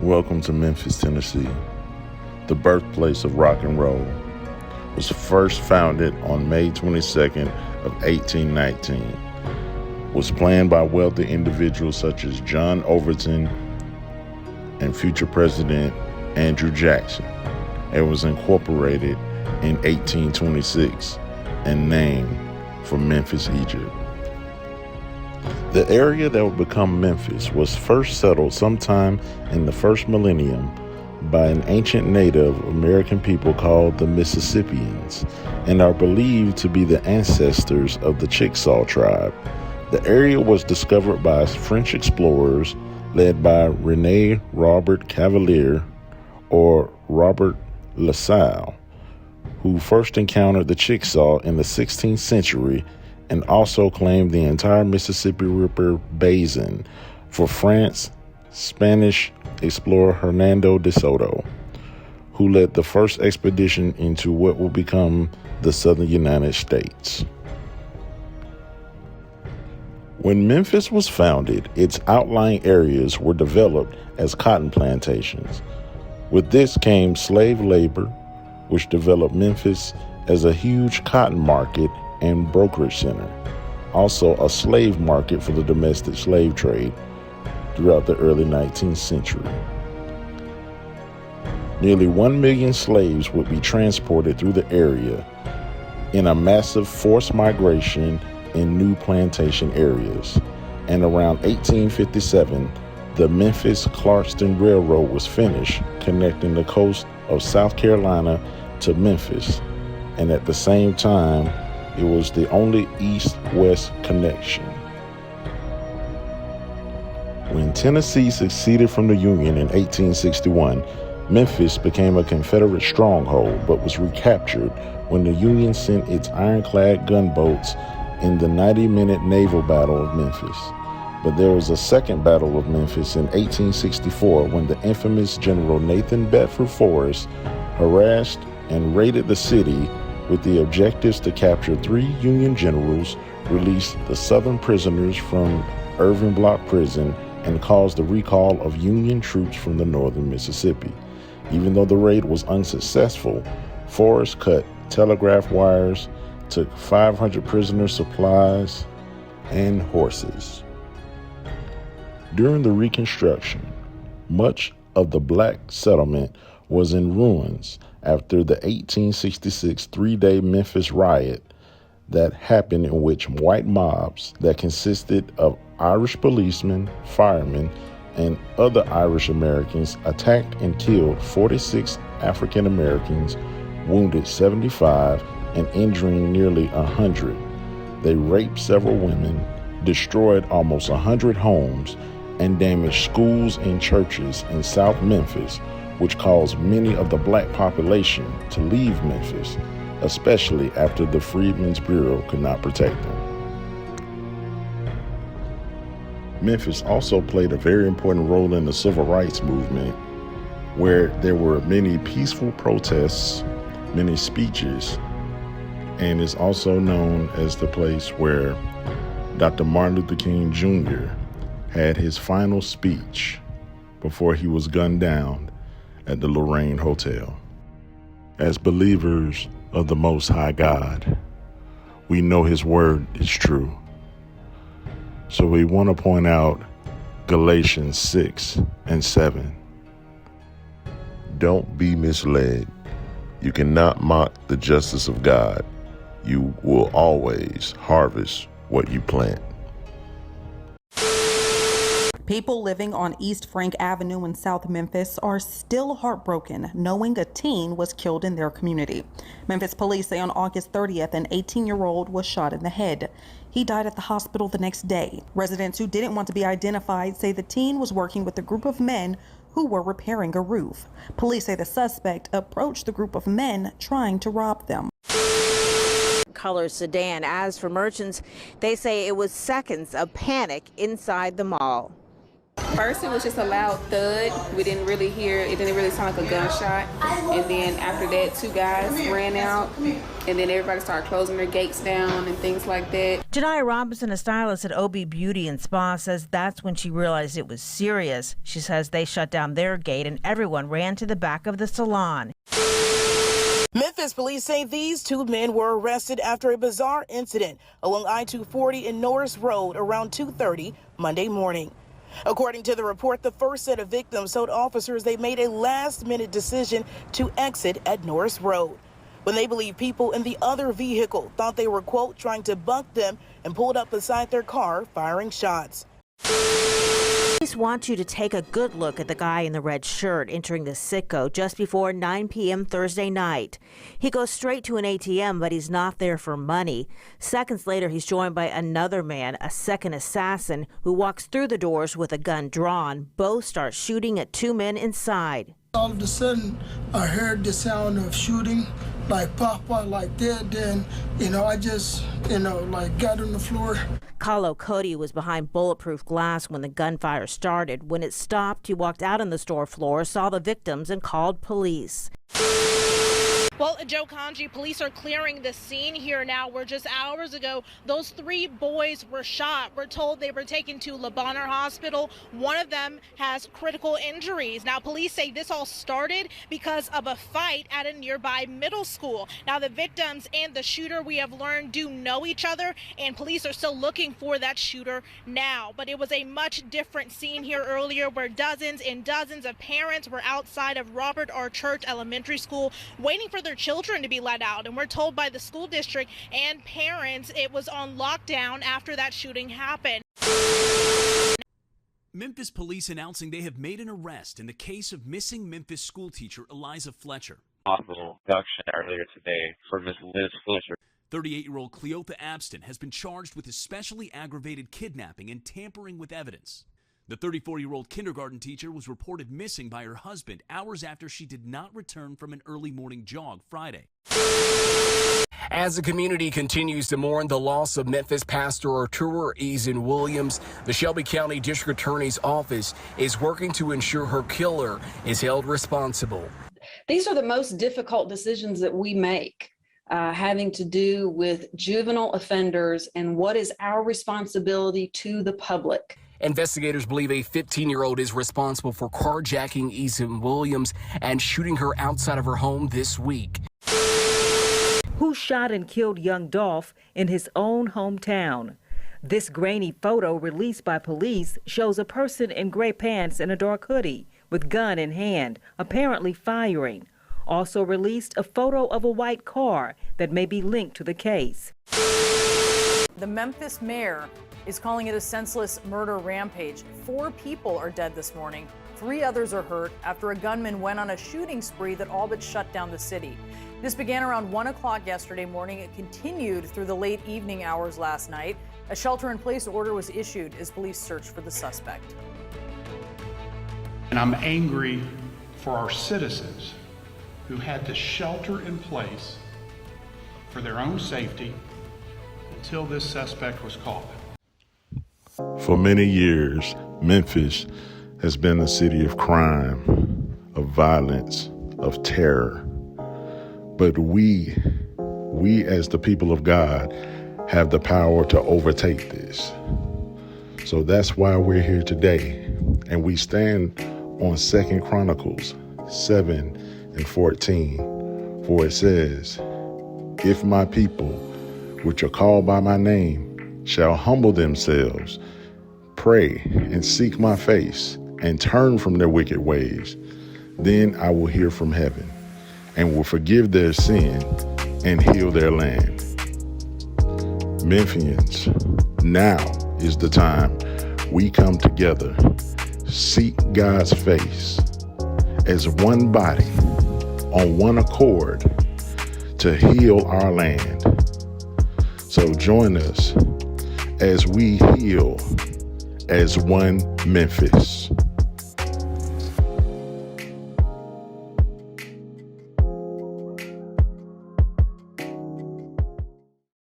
Welcome to Memphis, Tennessee, the birthplace of rock and roll. It was first founded on May 22nd of 1819. Was planned by wealthy individuals such as John Overton and future President Andrew Jackson. It was incorporated in 1826 and named for Memphis, Egypt. The area that would become Memphis was first settled sometime in the first millennium by an ancient Native American people called the Mississippians and are believed to be the ancestors of the Chickasaw tribe. The area was discovered by French explorers led by René Robert Cavelier or Robert La Salle, who first encountered the Chickasaw in the 16th century and also claimed the entire Mississippi River basin for France. Spanish explorer Hernando de Soto, who led the first expedition into what will become the southern United States. When Memphis was founded, its outlying areas were developed as cotton plantations. With this came slave labor, which developed Memphis as a huge cotton market and brokerage center, also a slave market for the domestic slave trade throughout the early 19th century. Nearly 1 million slaves would be transported through the area in a massive forced migration in new plantation areas. And around 1857, the Memphis-Clarkston Railroad was finished, connecting the coast of South Carolina to Memphis. And at the same time, it was the only east-west connection. When Tennessee seceded from the Union in 1861, Memphis became a Confederate stronghold but was recaptured when the Union sent its ironclad gunboats in the 90-minute naval battle of Memphis. But there was a second battle of Memphis in 1864 when the infamous General Nathan Bedford Forrest harassed and raided the city with the objectives to capture 3 Union generals, release the Southern prisoners from Irving Block Prison, and caused the recall of Union troops from the northern Mississippi. Even though the raid was unsuccessful, Forrest cut telegraph wires, took 500 prisoner supplies and horses. During the Reconstruction, much of the black settlement was in ruins after the 1866 three-day Memphis riot that happened, in which white mobs that consisted of Irish policemen, firemen, and other Irish Americans attacked and killed 46 African Americans, wounded 75, and injuring nearly 100. They raped several women, destroyed almost 100 homes, and damaged schools and churches in South Memphis, which caused many of the black population to leave Memphis, especially after the Freedmen's Bureau could not protect them. Memphis also played a very important role in the civil rights movement, where there were many peaceful protests, many speeches, and is also known as the place where Dr. Martin Luther King Jr. had his final speech before he was gunned down at the Lorraine Hotel. As believers of the Most High God, we know His word is true. So we want to point out Galatians 6 and 7. Don't be misled. You cannot mock the justice of God. You will always harvest what you plant. People living on East Frank Avenue in South Memphis are still heartbroken knowing a teen was killed in their community. Memphis police say on August 30th, an 18-year-old was shot in the head. He died at the hospital the next day. Residents who didn't want to be identified say the teen was working with a group of men who were repairing a roof. Police say the suspect approached the group of men trying to rob them. Color sedan. As for merchants, they say it was seconds of panic inside the mall. First, it was just a loud thud. We didn't really hear, it didn't really sound like a gunshot. And then after that, two guys ran out, and then everybody started closing their gates down and things like that. Janiyah Robinson, a stylist at OB Beauty and Spa, says that's when she realized it was serious. She says they shut down their gate and everyone ran to the back of the salon. Memphis police say these two men were arrested after a bizarre incident along I-240 and Norris Road around 2:30 Monday morning. According to the report, the first set of victims told officers they made a last-minute decision to exit at Norris Road when they believe people in the other vehicle thought they were, quote, trying to buck them and pulled up beside their car, firing shots. Police want you to take a good look at the guy in the red shirt entering the Citgo just before 9 p.m. Thursday night. He goes straight to an ATM, but he's not there for money. Seconds later, he's joined by another man, a second assassin, who walks through the doors with a gun drawn. Both start shooting at two men inside. All of a sudden, I heard the sound of shooting, like pop, like that. Then, I just, like got on the floor. Carlo Cody was behind bulletproof glass when the gunfire started. When it stopped, he walked out on the store floor, saw the victims, and called police. Well, Joe Kanji, police are clearing the scene here now where just hours ago, those three boys were shot. We're told they were taken to Le Bonheur Hospital. One of them has critical injuries. Now, police say this all started because of a fight at a nearby middle school. Now, the victims and the shooter, we have learned, do know each other, and police are still looking for that shooter now. But it was a much different scene here earlier where dozens and dozens of parents were outside of Robert R. Church Elementary School waiting for their children to be let out, and we're told by the school district and parents it was on lockdown after that shooting happened. Memphis police announcing they have made an arrest in the case of missing Memphis schoolteacher Eliza Fletcher. Hospital abduction earlier today for Miss Liz Fletcher. 38-year-old Cleotha Abston has been charged with especially aggravated kidnapping and tampering with evidence. The 34-year-old kindergarten teacher was reported missing by her husband hours after she did not return from an early morning jog Friday. As the community continues to mourn the loss of Memphis pastor Artur Eason Williams, the Shelby County District Attorney's Office is working to ensure her killer is held responsible. These are the most difficult decisions that we make, having to do with juvenile offenders and what is our responsibility to the public. Investigators believe a 15-year-old is responsible for carjacking Eason Williams and shooting her outside of her home this week. Who shot and killed young Dolph in his own hometown? This grainy photo released by police shows a person in gray pants and a dark hoodie with gun in hand, apparently firing. Also released a photo of a white car that may be linked to the case. The Memphis mayor is calling it a senseless murder rampage. 4 people are dead this morning. 3 others are hurt after a gunman went on a shooting spree that all but shut down the city. This began around 1 o'clock yesterday morning. It continued through the late evening hours last night. A shelter-in-place order was issued as police searched for the suspect. And I'm angry for our citizens who had to shelter in place for their own safety until this suspect was caught. For many years, Memphis has been a city of crime, of violence, of terror. But we as the people of God have the power to overtake this. So that's why we're here today. And we stand on 2 Chronicles 7:14. For it says, if my people, which are called by my name, shall humble themselves, pray and seek my face, and turn from their wicked ways, then I will hear from heaven and will forgive their sin and heal their land. Memphians, now is the time we come together, seek God's face as one body, on one accord, to heal our land. So join us as we heal as one Memphis.